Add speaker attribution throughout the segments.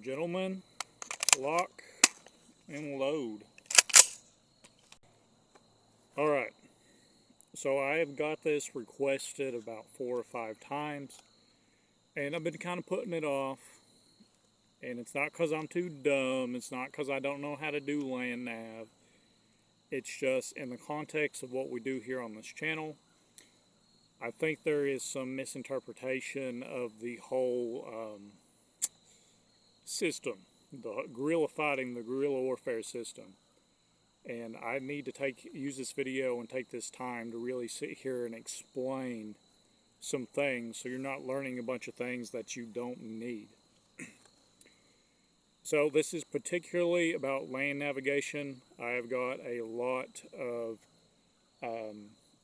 Speaker 1: Gentlemen, lock and load. Alright, so I have got this requested about 4 or 5 times, and I've been kind of putting it off. And it's not because I'm too dumb, it's not because I don't know how to do land nav. It's just in the context of what we do here on this channel. I think there is some misinterpretation of the whole system, the guerrilla fighting, the guerrilla warfare system. And I need to use this video and take this time to really sit here and explain some things so you're not learning a bunch of things that you don't need. So this is particularly about land navigation. I have got a lot of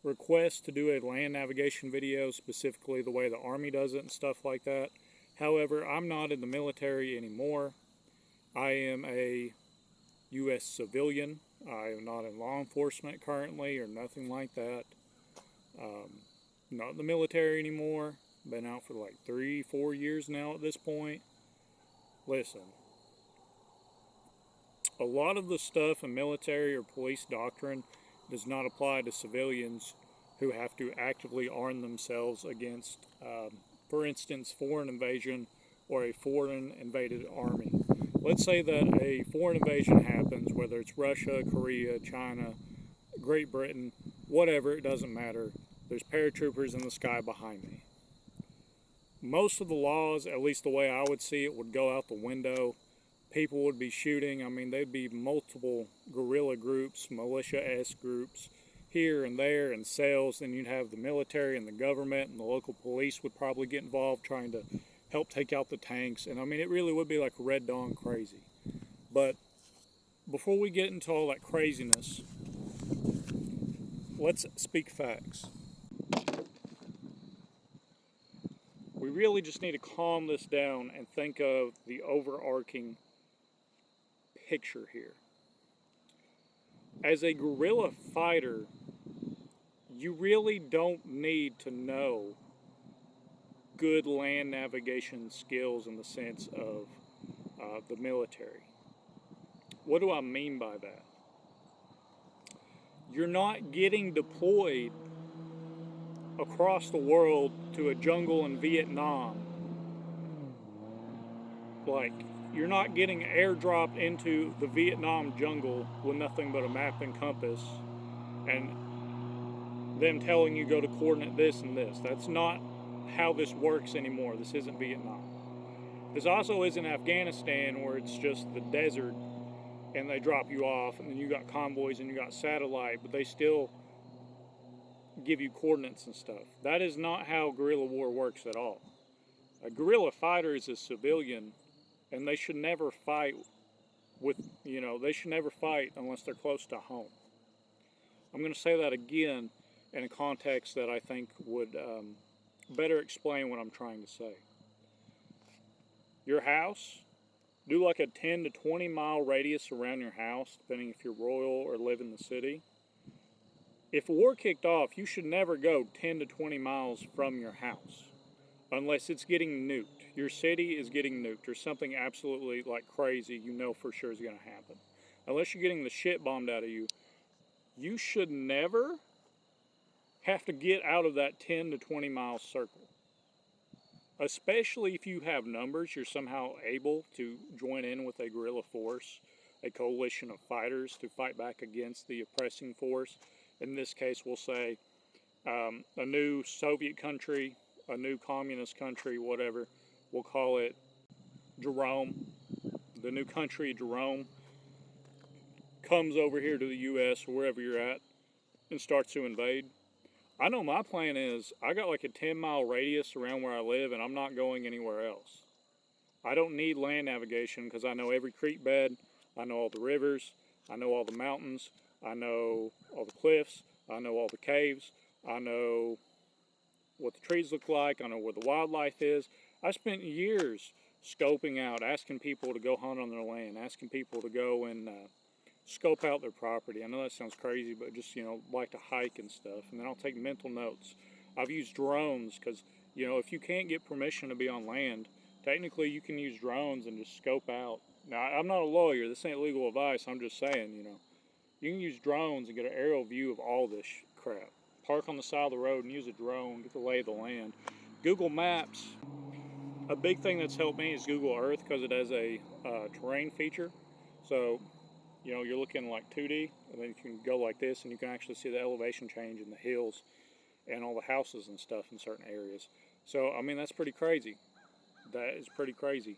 Speaker 1: requests to do a land navigation video, specifically the way the Army does it and stuff like that. However, I'm not in the military anymore. I am a U.S. civilian. I am not in law enforcement currently or nothing like that. Not in the military anymore. Been out for like 3-4 years now at this point. Listen. A lot of the stuff in military or police doctrine does not apply to civilians who have to actively arm themselves against, for instance, foreign invasion or a foreign invaded army. Let's say that a foreign invasion happens, whether it's Russia, Korea, China, Great Britain, whatever, it doesn't matter. There's paratroopers in the sky behind me. Most of the laws, at least the way I would see it, would go out the window. People would be shooting. I mean, there'd be multiple guerrilla groups, militia-esque groups here and there and cells. Then you'd have the military and the government and the local police would probably get involved trying to help take out the tanks. And I mean, it really would be like Red Dawn crazy. But before we get into all that craziness, let's speak facts. We really just need to calm this down and think of the overarching picture here. As a guerrilla fighter, you really don't need to know good land navigation skills in the sense of the military. What do I mean by that? You're not getting deployed across the world to a jungle in Vietnam. Like, you're not getting airdropped into the Vietnam jungle with nothing but a map and compass and them telling you go to coordinate this and this. That's not how this works anymore. This isn't Vietnam. This also isn't Afghanistan where it's just the desert and they drop you off and then you got convoys and you got satellite, but they still give you coordinates and stuff. That is not how guerrilla war works at all. A guerrilla fighter is a civilian, and they should never fight they should never fight unless they're close to home. I'm going to say that again in a context that I think would better explain what I'm trying to say. Your house, do like a 10 to 20 mile radius around your house, depending if you're royal or live in the city. If a war kicked off, you should never go 10 to 20 miles from your house unless it's getting nuked. Your city is getting nuked or something absolutely like crazy you know for sure is going to happen. Unless you're getting the shit bombed out of you, you should never have to get out of that 10 to 20 mile circle. Especially if you have numbers, you're somehow able to join in with a guerrilla force, a coalition of fighters to fight back against the oppressing force. In this case, we'll say a new Soviet country, a new communist country, whatever. We'll call it Jerome. The new country, Jerome, comes over here to the U.S. or wherever you're at and starts to invade. I know my plan is I got like a 10-mile radius around where I live and I'm not going anywhere else. I don't need land navigation because I know every creek bed, I know all the rivers, I know all the mountains, I know all the cliffs, I know all the caves, I know what the trees look like, I know where the wildlife is. I spent years scoping out, asking people to go hunt on their land, asking people to go and scope out their property. I know that sounds crazy, but just, like to hike and stuff. And then I'll take mental notes. I've used drones because, if you can't get permission to be on land, Technically, you can use drones and just scope out. Now, I'm not a lawyer. This ain't legal advice. I'm just saying, you know, you can use drones and get an aerial view of all this crap. Park on the side of the road and use a drone, get the lay of the land. Google Maps, a big thing that's helped me is Google Earth because it has a terrain feature. So, you know, you're looking like 2D, and then you can go like this, and you can actually see the elevation change in the hills and all the houses and stuff in certain areas. So, I mean, that's pretty crazy. That is pretty crazy.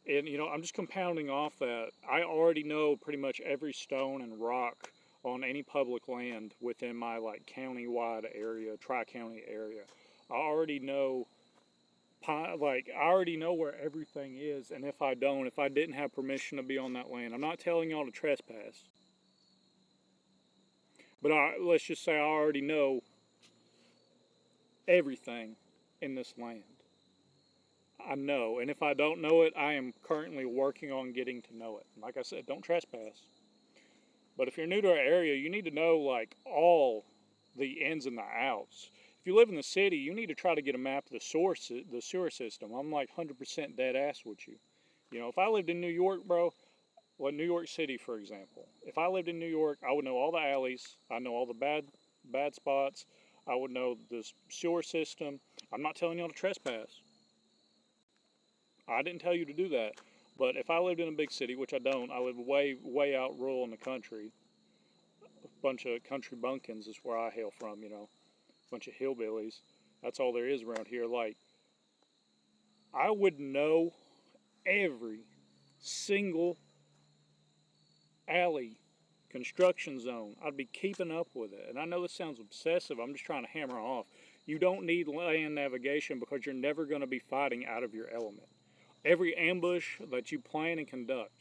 Speaker 1: And, you know, I'm just compounding off that. I already know pretty much every stone and rock on any public land within my, like, county-wide area, tri-county area. I already know, like, I already know where everything is, and if I didn't have permission to be on that land, I'm not telling y'all to trespass. But let's just say I already know everything in this land. I know, and if I don't know it, I am currently working on getting to know it. Like I said, don't trespass. But if you're new to our area, you need to know like all the ins and the outs. If you live in the city, you need to try to get a map of the sewer system. I'm like 100% dead ass with you. You know, if I lived in New York, bro, well, New York City, for example. If I lived in New York, I would know all the alleys. I know all the bad spots. I would know the sewer system. I'm not telling y'all to trespass. I didn't tell you to do that. But if I lived in a big city, which I don't, I live way out rural in the country. A bunch of country bumpkins is where I hail from, you know. A bunch of hillbillies. That's all there is around here. Like, I would know every single alley, construction zone. I'd be keeping up with it. And I know this sounds obsessive. I'm just trying to hammer off. You don't need land navigation because you're never going to be fighting out of your element. Every ambush that you plan and conduct,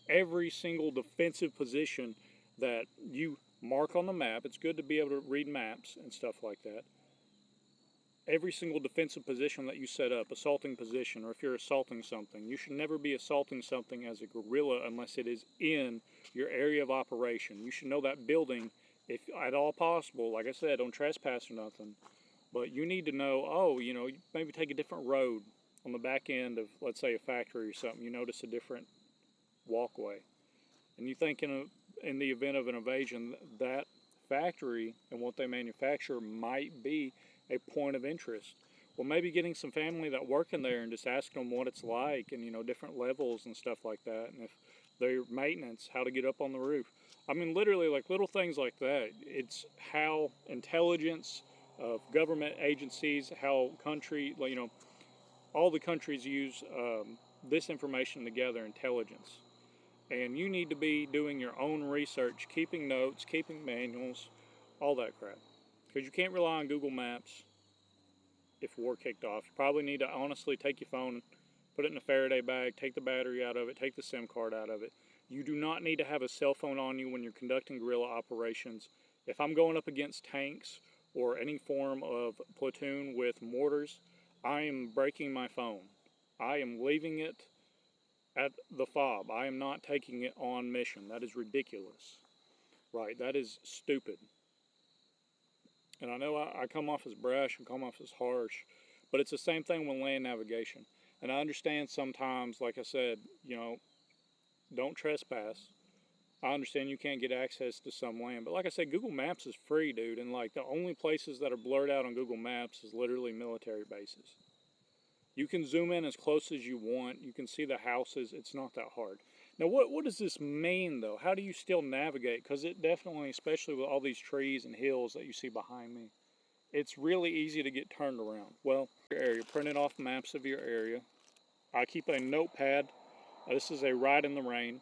Speaker 1: every single defensive position that you mark on the map, it's good to be able to read maps and stuff like that. Every single defensive position that you set up, assaulting position, or if you're assaulting something, you should never be assaulting something as a guerrilla unless it is in your area of operation. You should know that building, if at all possible. Like I said, don't trespass or nothing. But you need to know, oh, you know, maybe take a different road on the back end of, let's say, a factory or something. You notice a different walkway. And you think in the event of an invasion, that factory and what they manufacture might be a point of interest. Well, maybe getting some family that work in there and just asking them what it's like and, you know, different levels and stuff like that. And if their maintenance, how to get up on the roof. I mean, literally, like little things like that. It's how intelligence of government agencies, how country, you know, all the countries use this information together, intelligence. And you need to be doing your own research, keeping notes, keeping manuals, all that crap. Because you can't rely on Google Maps if war kicked off. You probably need to honestly take your phone, put it in a Faraday bag, take the battery out of it, take the SIM card out of it. You do not need to have a cell phone on you when you're conducting guerrilla operations. If I'm going up against tanks or any form of platoon with mortars, I am breaking my phone. I am leaving it at the fob. I am not taking it on mission. That is ridiculous. Right, that is stupid. And I know I come off as brash and come off as harsh, but it's the same thing with land navigation. And I understand sometimes, like I said, you know, don't trespass. I understand you can't get access to some land, but like I said, Google Maps is free, dude. And like the only places that are blurred out on Google Maps is literally military bases. You can zoom in as close as you want. You can see the houses. It's not that hard. Now, what does this mean, though? How do you still navigate? Because it definitely, especially with all these trees and hills that you see behind me, it's really easy to get turned around. Well, your area, printed off maps of your area. I keep a notepad. This is a Ride in the Rain.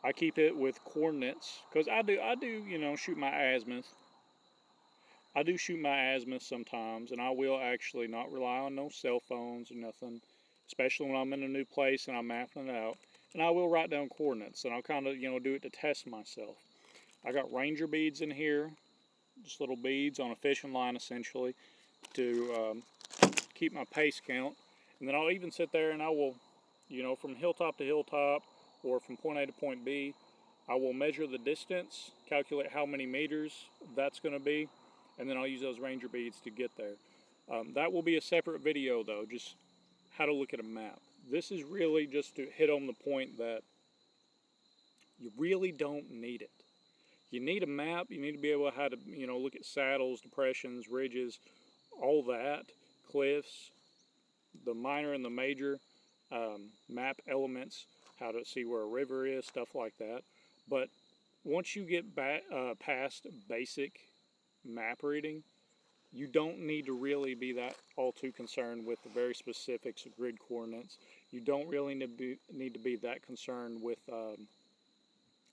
Speaker 1: I keep it with coordinates because I do, you know, shoot my azimuth. I do shoot my azimuth sometimes, and I will actually not rely on no cell phones or nothing, especially when I'm in a new place and I'm mapping it out. And I will write down coordinates, and I'll kind of, you know, do it to test myself. I got ranger beads in here, just little beads on a fishing line, essentially, to keep my pace count. And then I'll even sit there and I will, you know, from hilltop to hilltop, or from point A to point B, I will measure the distance, calculate how many meters that's going to be, and then I'll use those ranger beads to get there. That will be a separate video, though, just how to look at a map. This is really just to hit on the point that you really don't need it. You need a map. You need to be able to how to, look at saddles, depressions, ridges, all that, cliffs, the minor and the major map elements, how to see where a river is, stuff like that. But once you get past basic map reading, you don't need to really be that all too concerned with the very specifics of grid coordinates. You don't really need to be that concerned with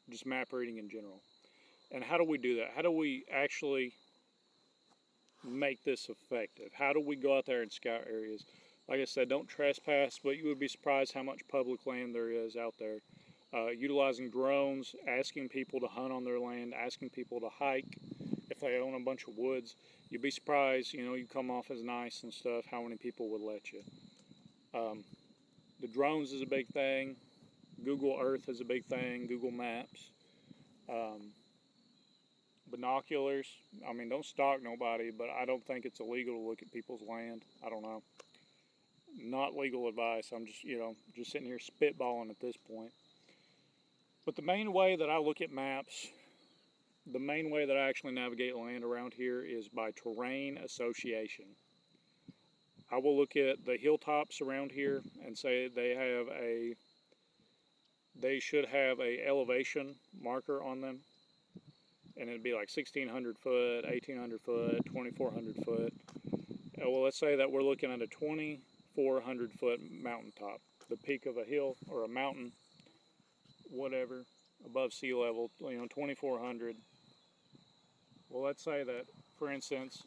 Speaker 1: just map reading in general. And how do we do that? How do we actually make this effective? How do we go out there and scout areas? Like I said, don't trespass, but you would be surprised how much public land there is out there. Utilizing drones, asking people to hunt on their land, asking people to hike if they own a bunch of woods. You'd be surprised, you come off as nice and stuff, how many people would let you. The drones is a big thing. Google Earth is a big thing. Google Maps. Binoculars. I mean, don't stalk nobody, but I don't think it's illegal to look at people's land. I don't know. Not legal advice. I'm just, just sitting here spitballing at this point. But the main way that I look at maps, the main way that I actually navigate land around here is by terrain association. I will look at the hilltops around here and say they should have a elevation marker on them. And it'd be like 1,600 foot, 1,800 foot, 2,400 foot. Well, let's say that we're looking at a 2,400 foot mountaintop, the peak of a hill or a mountain, whatever, above sea level, 2,400. Well, let's say that, for instance,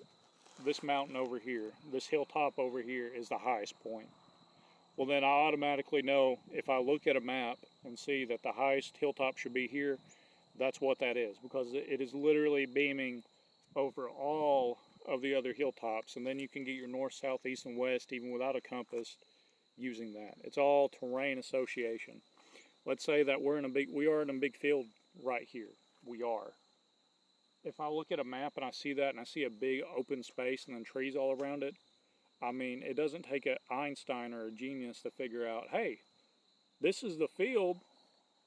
Speaker 1: this mountain over here, this hilltop over here is the highest point. Well, then I automatically know if I look at a map and see that the highest hilltop should be here, that's what that is, because it is literally beaming over all of the other hilltops, and then you can get your north, south, east, and west even without a compass using that. It's all terrain association. Let's say that we are in a big field right here. We are. If I look at a map and I see that and I see a big open space and then trees all around it, I mean, it doesn't take an Einstein or a genius to figure out, hey, this is the field.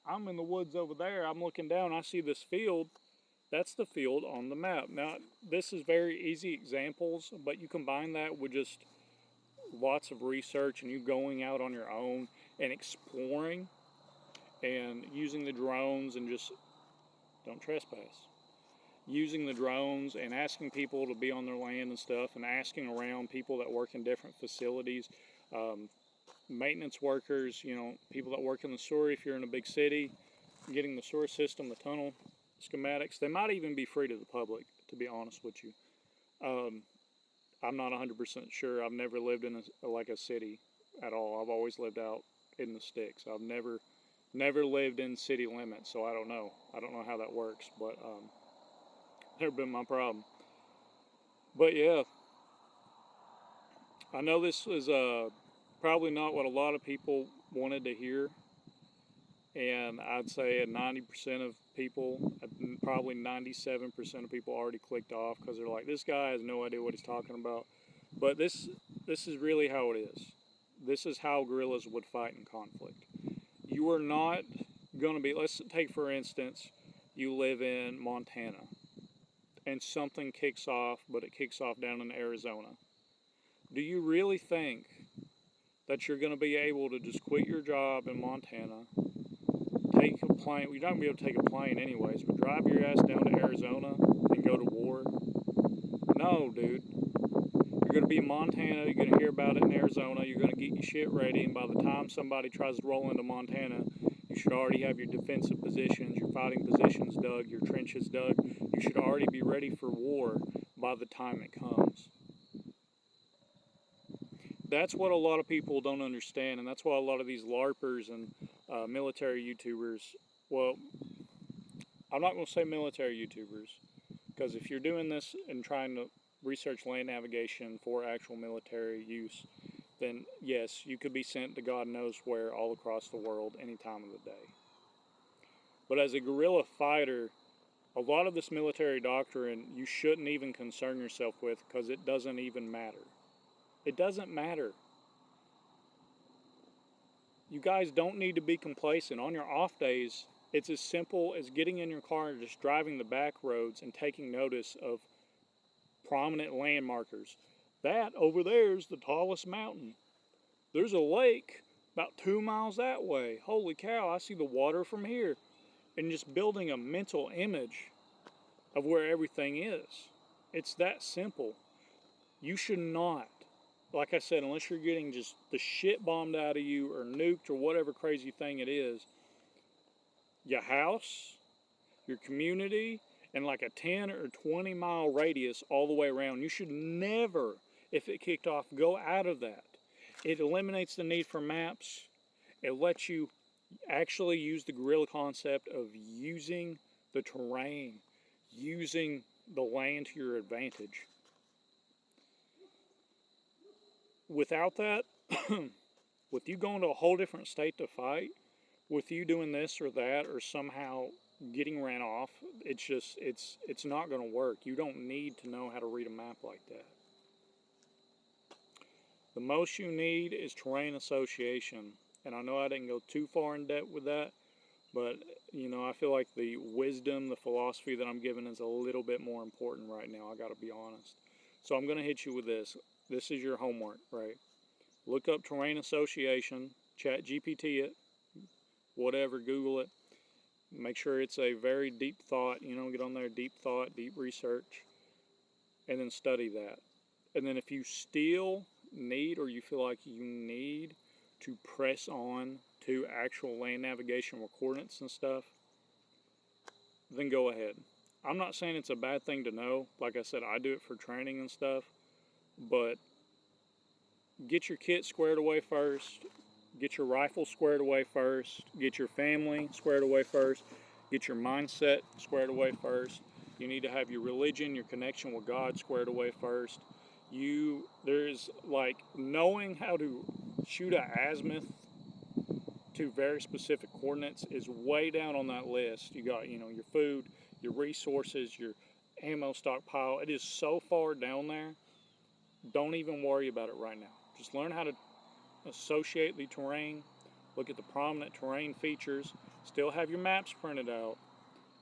Speaker 1: I'm in the woods over there. I'm looking down. I see this field. That's the field on the map. Now, this is very easy examples, but you combine that with just lots of research and you going out on your own and exploring and using the drones and just don't trespass. Using the drones and asking people to be on their land and stuff and asking around people that work in different facilities. Maintenance workers, people that work in the sewer, if you're in a big city, getting the sewer system, the tunnel schematics, they might even be free to the public, to be honest with you. I'm not 100% sure. I've never lived in a city at all. I've always lived out in the sticks. I've never lived in city limits, so I don't know. I don't know how that works, but never been my problem. But yeah, I know this is probably not what a lot of people wanted to hear, and I'd say 90% of people, probably 97% of people already clicked off because they're like, this guy has no idea what he's talking about. But this is really how it is. This is how guerrillas would fight in conflict. You are not going to be, let's take for instance, you live in Montana and something kicks off, but it kicks off down in Arizona. Do you really think that you're going to be able to just quit your job in Montana, take a plane, you're not going to be able to take a plane anyways, but drive your ass down to Arizona and go to war? No, dude. You're going to be in Montana, you're going to hear about it in Arizona, you're going to get your shit ready, and by the time somebody tries to roll into Montana, you should already have your defensive positions, your fighting positions dug, your trenches dug. You should already be ready for war by the time it comes. That's what a lot of people don't understand, and that's why a lot of these LARPers and military YouTubers, well, I'm not going to say military YouTubers, because if you're doing this and trying to research land navigation for actual military use, then yes, you could be sent to God knows where all across the world any time of the day. But as a guerrilla fighter, a lot of this military doctrine you shouldn't even concern yourself with because it doesn't even matter. It doesn't matter. You guys don't need to be complacent. On your off days, it's as simple as getting in your car and just driving the back roads and taking notice of prominent landmarkers. That over there is the tallest mountain. There's a lake about 2 miles that way. Holy cow, I see the water from here. And just building a mental image of where everything is. It's that simple. You should not, like I said, unless you're getting just the shit bombed out of you or nuked or whatever crazy thing it is, your house, your community, and like a 10 or 20 mile radius all the way around, you should never, if it kicked off, go out of that. It eliminates the need for maps. It lets you actually use the guerrilla concept of using the terrain, using the land to your advantage. Without that, with you going to a whole different state to fight, with you doing this or that or somehow getting ran off, it's not going to work. You don't need to know how to read a map like that. The most you need is terrain association. And I know I didn't go too far in depth with that, but I feel like the wisdom, the philosophy that I'm giving is a little bit more important right now. I got to be honest. So I'm going to hit you with this. This is your homework, right? Look up terrain association, chat GPT it, whatever, Google it. Make sure it's a very deep thought, get on there, deep thought, deep research, and then study that. And then if you still need, or you feel like you need to press on to actual land navigation coordinates and stuff, then go ahead. I'm not saying it's a bad thing to know. Like I said, I do it for training and stuff, but get your kit squared away first. Get your rifle squared away first. Get your family squared away first. Get your mindset squared away first. You need to have your religion, your connection with God squared away first. There's like knowing how to shoot an azimuth to very specific coordinates is way down on that list. You got, your food, your resources, your ammo stockpile. It is so far down there. Don't even worry about it right now. Just learn how to associate the terrain, look at the prominent terrain features, still have your maps printed out,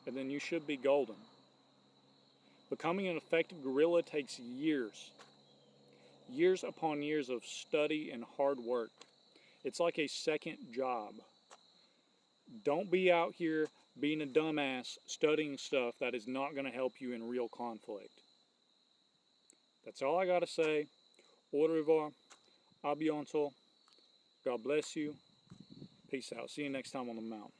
Speaker 1: and then you should be golden. Becoming an effective guerrilla takes years upon years of study and hard work. It's like a second job. Don't be out here being a dumbass studying stuff that is not going to help you in real conflict. That's all I got to say. Au revoir. A bientôt. God bless you. Peace out. See you next time on the mountain.